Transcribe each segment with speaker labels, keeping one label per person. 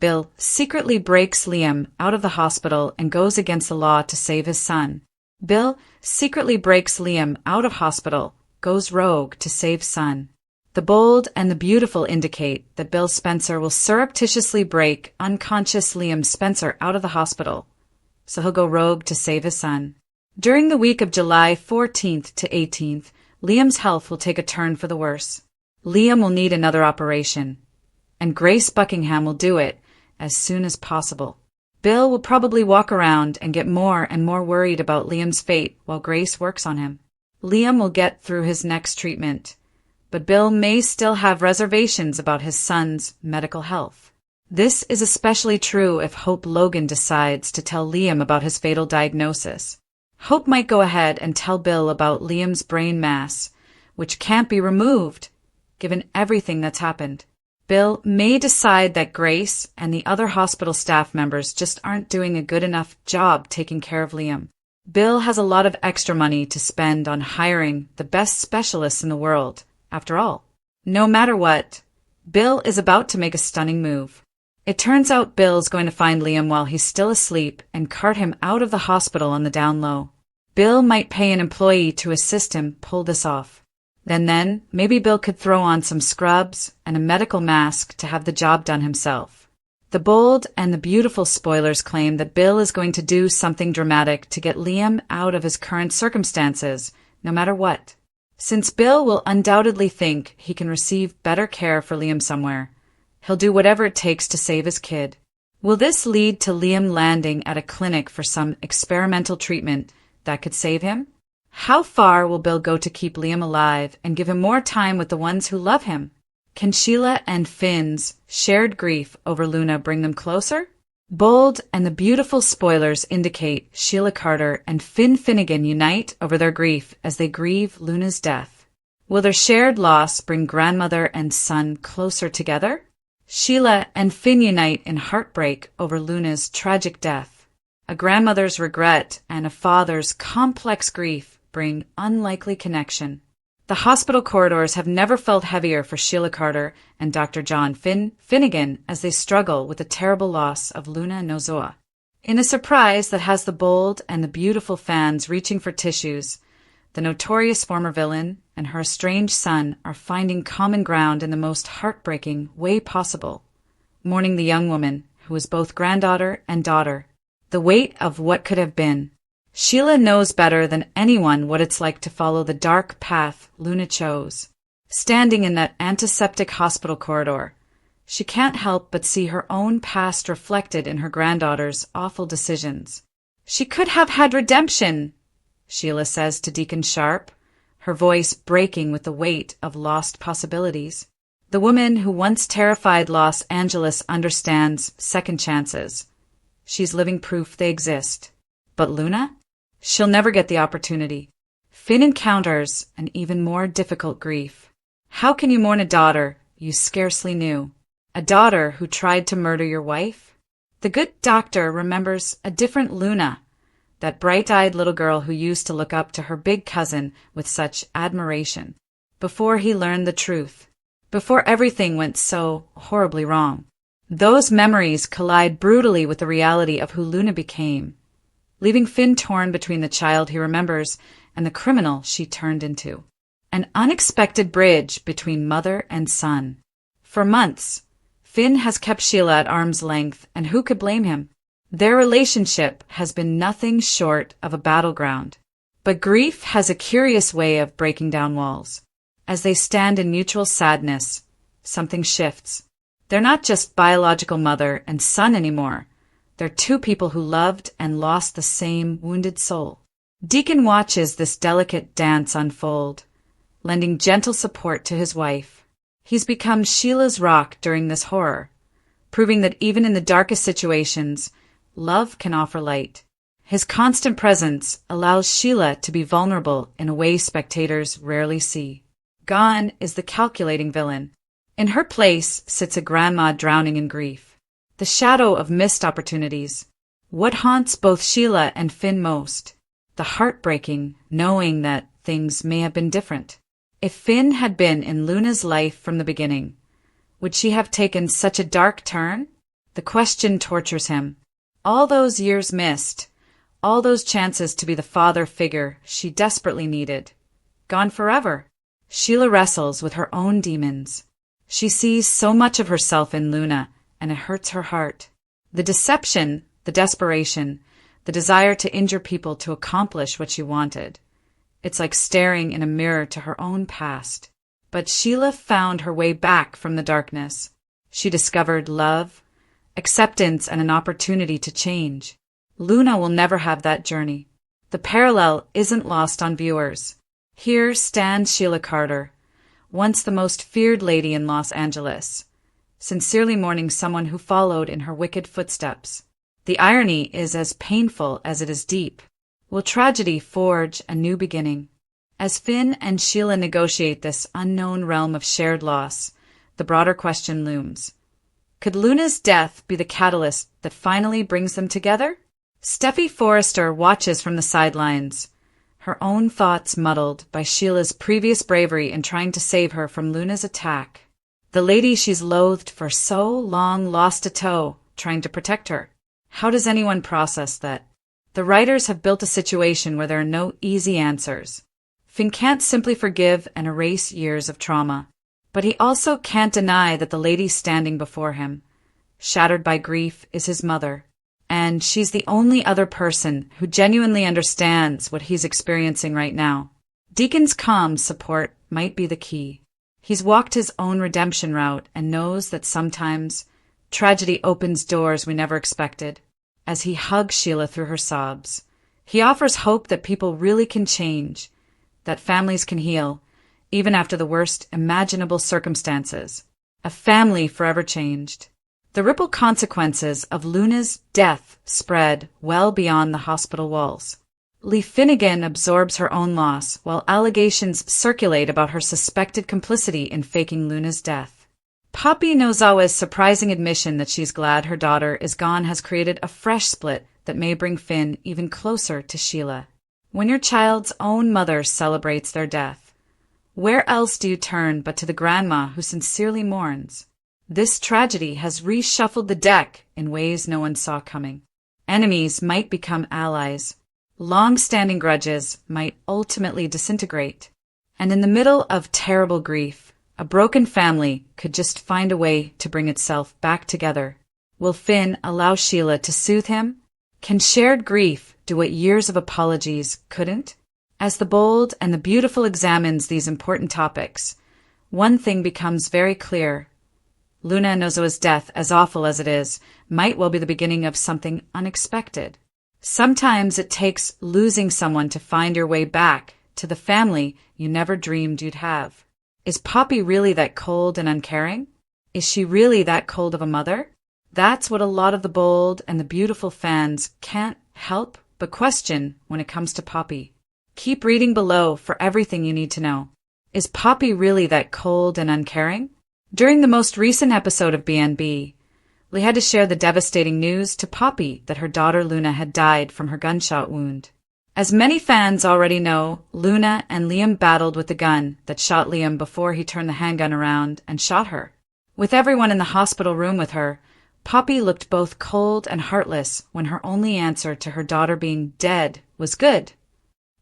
Speaker 1: Bill secretly breaks Liam out of the hospital and goes against the law to save his son. Bill secretly breaks Liam out of hospital, goes rogue to save son. The bold and the beautiful indicate that Bill Spencer will surreptitiously break unconscious Liam Spencer out of the hospital, so he'll go rogue to save his son. During the week of July 14th to 18th, Liam's health will take a turn for the worse. Liam will need another operation, and Grace Buckingham will do it as soon as possible. Bill will probably walk around and get more and more worried about Liam's fate while Grace works on him. Liam will get through his next treatment, but Bill may still have reservations about his son's medical health. This is especially true if Hope Logan decides to tell Liam about his fatal diagnosis. Hope might go ahead and tell Bill about Liam's brain mass, which can't be removed, given everything that's happened. Bill may decide that Grace and the other hospital staff members just aren't doing a good enough job taking care of Liam. Bill has a lot of extra money to spend on hiring the best specialists in the world, after all. No matter what, Bill is about to make a stunning move. It turns out Bill's going to find Liam while he's still asleep and cart him out of the hospital on the down low. Bill might pay an employee to assist him pull this off. Then, maybe Bill could throw on some scrubs and a medical mask to have the job done himself. The bold and the beautiful spoilers claim that Bill is going to do something dramatic to get Liam out of his current circumstances, no matter what. Since Bill will undoubtedly think he can receive better care for Liam somewhere, he'll do whatever it takes to save his kid. Will this lead to Liam landing at a clinic for some experimental treatment that could save him? How far will Bill go to keep Liam alive and give him more time with the ones who love him? Can Sheila and Finn's shared grief over Luna bring them closer? Bold and the beautiful spoilers indicate Sheila Carter and Finn Finnegan unite over their grief as they grieve Luna's death. Will their shared loss bring grandmother and son closer together? Sheila and Finn unite in heartbreak over Luna's tragic death. A grandmother's regret and a father's complex grief bring unlikely connection. The hospital corridors have never felt heavier for Sheila Carter and Dr. John Finnegan as they struggle with the terrible loss of Luna Nozoa. In a surprise that has the bold and the beautiful fans reaching for tissues, the notorious former villain and her estranged son are finding common ground in the most heartbreaking way possible, mourning the young woman who is both granddaughter and daughter, the weight of what could have been. Sheila knows better than anyone what it's like to follow the dark path Luna chose. Standing in that antiseptic hospital corridor, she can't help but see her own past reflected in her granddaughter's awful decisions. She could have had redemption, Sheila says to Deacon Sharp, her voice breaking with the weight of lost possibilities. The woman who once terrified Los Angeles understands second chances. She's living proof they exist. But Luna? She'll never get the opportunity. Finn encounters an even more difficult grief. How can you mourn a daughter you scarcely knew? A daughter who tried to murder your wife? The good doctor remembers a different Luna, that bright-eyed little girl who used to look up to her big cousin with such admiration, before he learned the truth, before everything went so horribly wrong. Those memories collide brutally with the reality of who Luna became, leaving Finn torn between the child he remembers and the criminal she turned into. An unexpected bridge between mother and son. For months, Finn has kept Sheila at arm's length, and who could blame him? Their relationship has been nothing short of a battleground. But grief has a curious way of breaking down walls. As they stand in mutual sadness, something shifts. They're not just biological mother and son anymore. They're two people who loved and lost the same wounded soul. Deacon watches this delicate dance unfold, lending gentle support to his wife. He's become Sheila's rock during this horror, proving that even in the darkest situations, love can offer light. His constant presence allows Sheila to be vulnerable in a way spectators rarely see. Gone is the calculating villain. In her place sits a grandma drowning in grief. The shadow of missed opportunities. What haunts both Sheila and Finn most? The heartbreaking knowing that things may have been different. If Finn had been in Luna's life from the beginning, would she have taken such a dark turn? The question tortures him. All those years missed, all those chances to be the father figure she desperately needed. Gone forever. Sheila wrestles with her own demons. She sees so much of herself in Luna, and it hurts her heart. The deception, the desperation, the desire to injure people to accomplish what she wanted. It's like staring in a mirror to her own past. But Sheila found her way back from the darkness. She discovered love, acceptance, and an opportunity to change. Luna will never have that journey. The parallel isn't lost on viewers. Here stands Sheila Carter, once the most feared lady in Los Angeles, sincerely mourning someone who followed in her wicked footsteps. The irony is as painful as it is deep. Will tragedy forge a new beginning? As Finn and Sheila negotiate this unknown realm of shared loss, the broader question looms. Could Luna's death be the catalyst that finally brings them together? Steffi Forrester watches from the sidelines, her own thoughts muddled by Sheila's previous bravery in trying to save her from Luna's attack. The lady she's loathed for so long lost a toe trying to protect her. How does anyone process that? The writers have built a situation where there are no easy answers. Finn can't simply forgive and erase years of trauma, but he also can't deny that the lady standing before him, shattered by grief, is his mother. And she's the only other person who genuinely understands what he's experiencing right now. Deacon's calm support might be the key. He's walked his own redemption route and knows that sometimes tragedy opens doors we never expected. As he hugs Sheila through her sobs, he offers hope that people really can change, that families can heal, even after the worst imaginable circumstances. A family forever changed. The ripple consequences of Luna's death spread well beyond the hospital walls. Lee Finnegan absorbs her own loss, while allegations circulate about her suspected complicity in faking Luna's death. Poppy Nozawa's surprising admission that she's glad her daughter is gone has created a fresh split that may bring Finn even closer to Sheila. When your child's own mother celebrates their death, where else do you turn but to the grandma who sincerely mourns? This tragedy has reshuffled the deck in ways no one saw coming. Enemies might become allies. Long-standing grudges might ultimately disintegrate. And in the middle of terrible grief, a broken family could just find a way to bring itself back together. Will Finn allow Sheila to soothe him? Can shared grief do what years of apologies couldn't? As The Bold and the Beautiful examines these important topics, one thing becomes very clear. Luna Nozawa's death, as awful as it is, might well be the beginning of something unexpected. Sometimes it takes losing someone to find your way back to the family you never dreamed you'd have. Is Poppy really that cold and uncaring? Is she really that cold of a mother? That's what a lot of The Bold and the Beautiful fans can't help but question when it comes to Poppy. Keep reading below for everything you need to know. Is Poppy really that cold and uncaring? During the most recent episode of BNB, Lee had to share the devastating news to Poppy that her daughter Luna had died from her gunshot wound. As many fans already know, Luna and Liam battled with the gun that shot Liam before he turned the handgun around and shot her. With everyone in the hospital room with her, Poppy looked both cold and heartless when her only answer to her daughter being dead was good.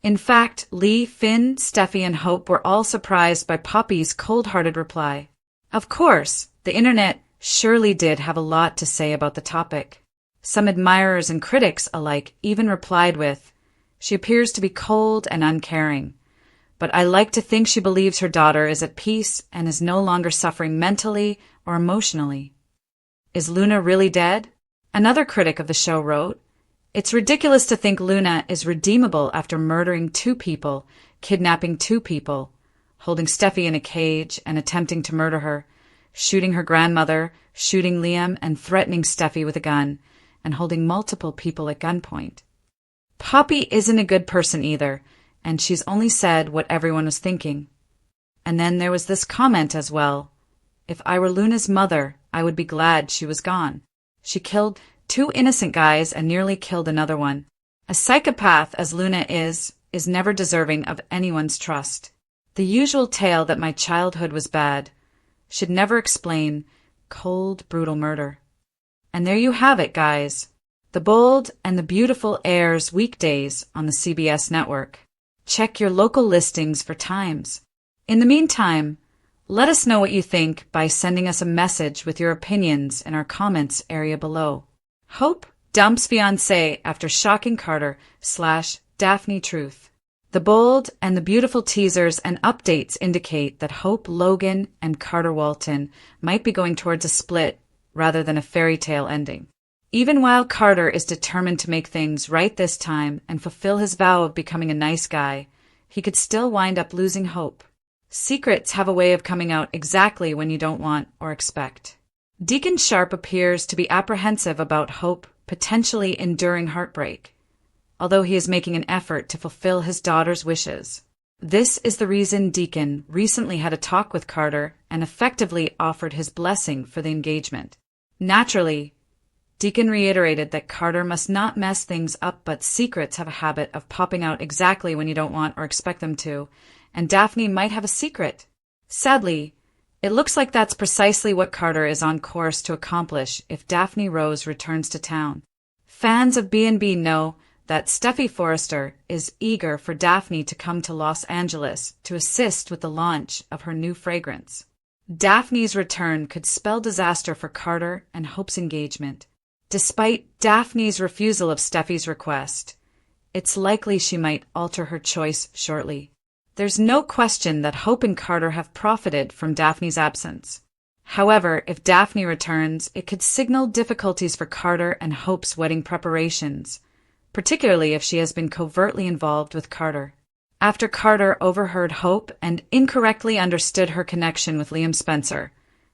Speaker 1: In fact, Lee, Finn, Steffi, and Hope were all surprised by Poppy's cold-hearted reply. Of course, the internet surely did have a lot to say about the topic. Some admirers and critics alike even replied with, "She appears to be cold and uncaring, but I like to think she believes her daughter is at peace and is no longer suffering mentally or emotionally." Is Luna really dead? Another critic of the show wrote, "It's ridiculous to think Luna is redeemable after murdering 2 people, kidnapping 2 people, holding Steffi in a cage and attempting to murder her, shooting her grandmother, shooting Liam and threatening Steffi with a gun, and holding multiple people at gunpoint. Poppy isn't a good person either, and she's only said what everyone was thinking." And then there was this comment as well. "If I were Luna's mother, I would be glad she was gone. She killed 2 innocent guys and nearly killed another one. A psychopath as Luna is never deserving of anyone's trust. The usual tale that my childhood was bad should never explain cold, brutal murder." And there you have it, guys. The Bold and the Beautiful airs weekdays on the CBS network. Check your local listings for times. In the meantime, let us know what you think by sending us a message with your opinions in our comments area below. Hope dumps fiancé after shocking Carter/Daphne truth. The Bold and the Beautiful teasers and updates indicate that Hope Logan and Carter Walton might be going towards a split rather than a fairy tale ending. Even while Carter is determined to make things right this time and fulfill his vow of becoming a nice guy, he could still wind up losing Hope. Secrets have a way of coming out exactly when you don't want or expect. Deacon Sharp appears to be apprehensive about Hope potentially enduring heartbreak, although he is making an effort to fulfill his daughter's wishes. This is the reason Deacon recently had a talk with Carter and effectively offered his blessing for the engagement. Naturally, Deacon reiterated that Carter must not mess things up, but secrets have a habit of popping out exactly when you don't want or expect them to, and Daphne might have a secret. Sadly, it looks like that's precisely what Carter is on course to accomplish if Daphne Rose returns to town. Fans of B&B know that Steffi Forrester is eager for Daphne to come to Los Angeles to assist with the launch of her new fragrance. Daphne's return could spell disaster for Carter and Hope's engagement. Despite Daphne's refusal of Steffi's request, it's likely she might alter her choice shortly. There's no question that Hope and Carter have profited from Daphne's absence. However, if Daphne returns, it could signal difficulties for Carter and Hope's wedding preparations, particularly if she has been covertly involved with Carter. After Carter overheard Hope and incorrectly understood her connection with Liam Spencer,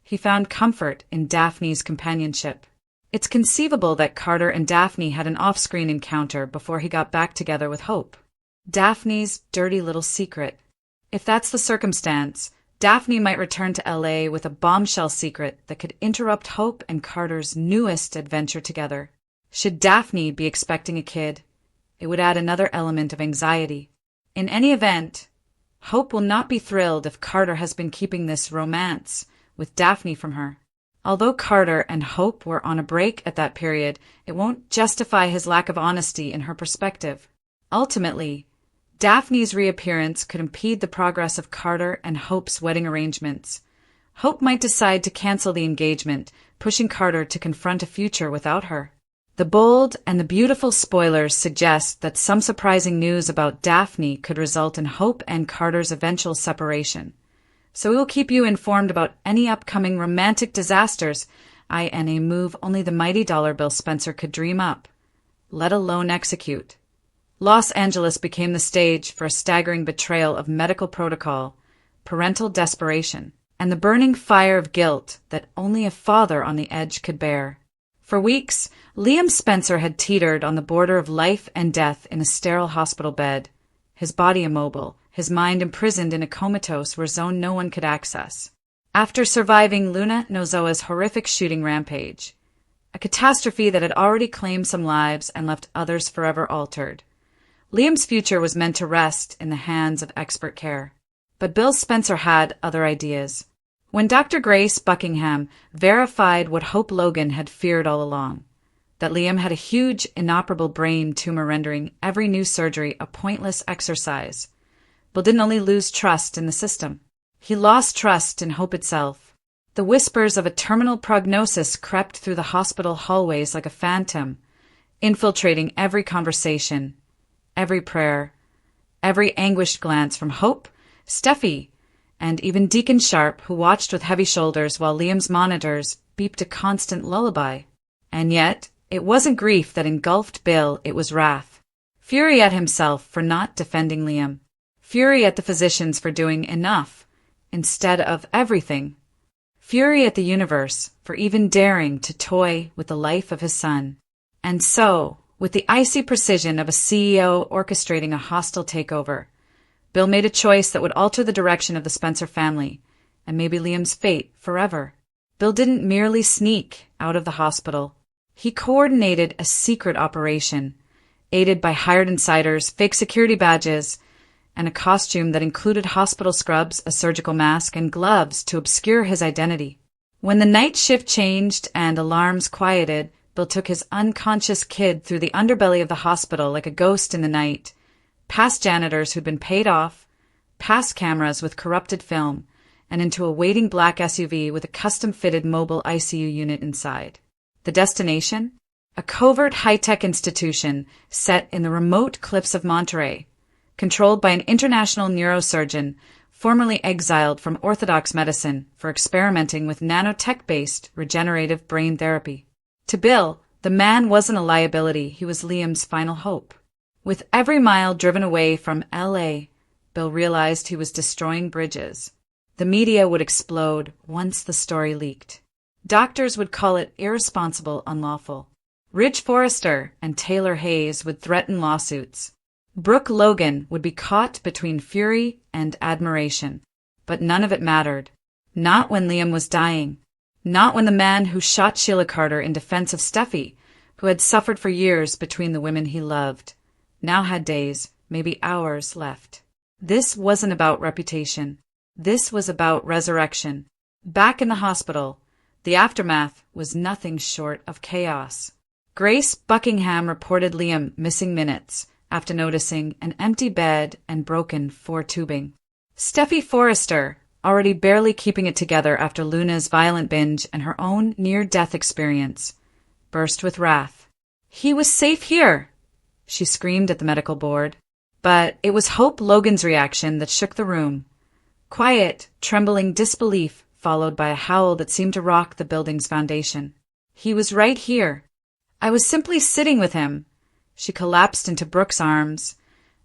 Speaker 1: he found comfort in Daphne's companionship. It's conceivable that Carter and Daphne had an off-screen encounter before he got back together with Hope. Daphne's dirty little secret. If that's the circumstance, Daphne might return to LA with a bombshell secret that could interrupt Hope and Carter's newest adventure together. Should Daphne be expecting a kid, it would add another element of anxiety. In any event, Hope will not be thrilled if Carter has been keeping this romance with Daphne from her. Although Carter and Hope were on a break at that period, it won't justify his lack of honesty in her perspective. Ultimately, Daphne's reappearance could impede the progress of Carter and Hope's wedding arrangements. Hope might decide to cancel the engagement, pushing Carter to confront a future without her. The Bold and the Beautiful spoilers suggest that some surprising news about Daphne could result in Hope and Carter's eventual separation. So we will keep you informed about any upcoming romantic disasters, in a move only the mighty dollar bill Spencer could dream up, let alone execute. Los Angeles became the stage for a staggering betrayal of medical protocol, parental desperation, and the burning fire of guilt that only a father on the edge could bear. For weeks, Liam Spencer had teetered on the border of life and death in a sterile hospital bed, his body immobile, his mind imprisoned in a comatose zone no one could access. After surviving Luna Nozoa's horrific shooting rampage, a catastrophe that had already claimed some lives and left others forever altered, Liam's future was meant to rest in the hands of expert care. But Bill Spencer had other ideas. When Dr. Grace Buckingham verified what Hope Logan had feared all along, that Liam had a huge, inoperable brain tumor rendering every new surgery a pointless exercise, Bill didn't only lose trust in the system. He lost trust in Hope itself. The whispers of a terminal prognosis crept through the hospital hallways like a phantom, infiltrating every conversation, every prayer, every anguished glance from Hope, Steffi, and even Deacon Sharp, who watched with heavy shoulders while Liam's monitors beeped a constant lullaby. And yet, it wasn't grief that engulfed Bill, it was wrath. Fury at himself for not defending Liam. Fury at the physicians for doing enough instead of everything. Fury at the universe for even daring to toy with the life of his son. And so, with the icy precision of a CEO orchestrating a hostile takeover, Bill made a choice that would alter the direction of the Spencer family, and maybe Liam's fate forever. Bill didn't merely sneak out of the hospital. He coordinated a secret operation, aided by hired insiders, fake security badges, and a costume that included hospital scrubs, a surgical mask, and gloves to obscure his identity. When the night shift changed and alarms quieted, Bill took his unconscious kid through the underbelly of the hospital like a ghost in the night, past janitors who'd been paid off, past cameras with corrupted film, and into a waiting black SUV with a custom-fitted mobile ICU unit inside. The destination? A covert high-tech institution set in the remote cliffs of Monterey, controlled by an international neurosurgeon formerly exiled from orthodox medicine for experimenting with nanotech-based regenerative brain therapy. To Bill, the man wasn't a liability, he was Liam's final hope. With every mile driven away from L.A., Bill realized he was destroying bridges. The media would explode once the story leaked. Doctors would call it irresponsible, unlawful. Ridge Forrester and Taylor Hayes would threaten lawsuits. Brooke Logan would be caught between fury and admiration. But none of it mattered. Not when Liam was dying. Not when the man who shot Sheila Carter in defense of Steffi, who had suffered for years between the women he loved, now had days, maybe hours left. This wasn't about reputation. This was about resurrection. Back in the hospital, the aftermath was nothing short of chaos. Grace Buckingham reported Liam missing minutes after noticing an empty bed and broken 4 tubing. Steffi Forrester, already barely keeping it together after Luna's violent binge and her own near-death experience, burst with wrath. "He was safe here," she screamed at the medical board. But it was Hope Logan's reaction that shook the room. Quiet, trembling disbelief followed by a howl that seemed to rock the building's foundation. "He was right here. I was simply sitting with him." She collapsed into Brooke's arms,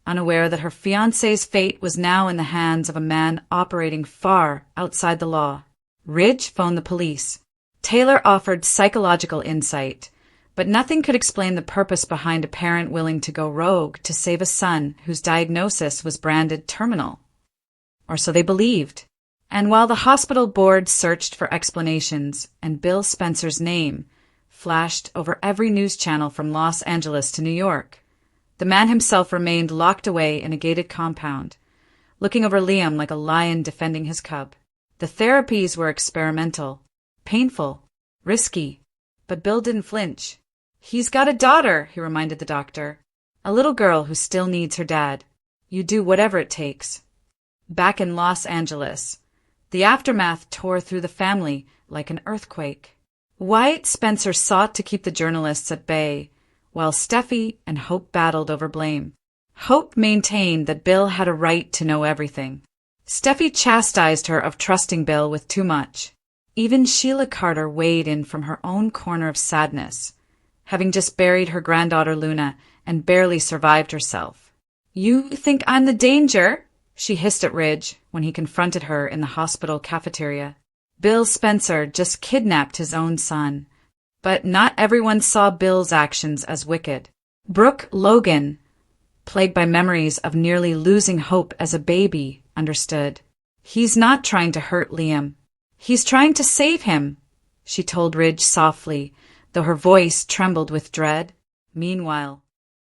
Speaker 1: unaware that her fiancé's fate was now in the hands of a man operating far outside the law. Ridge phoned the police. Taylor offered psychological insight, but nothing could explain the purpose behind a parent willing to go rogue to save a son whose diagnosis was branded terminal. Or so they believed. And while the hospital board searched for explanations and Bill Spencer's name flashed over every news channel from Los Angeles to New York, the man himself remained locked away in a gated compound, looking over Liam like a lion defending his cub. The therapies were experimental, painful, risky, but Bill didn't flinch. "He's got a daughter," he reminded the doctor. "A little girl who still needs her dad. You do whatever it takes." Back in Los Angeles, the aftermath tore through the family like an earthquake. Wyatt Spencer sought to keep the journalists at bay, while Steffi and Hope battled over blame. Hope maintained that Bill had a right to know everything. Steffi chastised her of trusting Bill with too much. Even Sheila Carter weighed in from her own corner of sadness, having just buried her granddaughter Luna and barely survived herself. "You think I'm the danger?" she hissed at Ridge when he confronted her in the hospital cafeteria. Bill Spencer just kidnapped his own son. But not everyone saw Bill's actions as wicked. Brooke Logan, plagued by memories of nearly losing hope as a baby, understood. "He's not trying to hurt Liam. He's trying to save him," she told Ridge softly, though her voice trembled with dread. Meanwhile,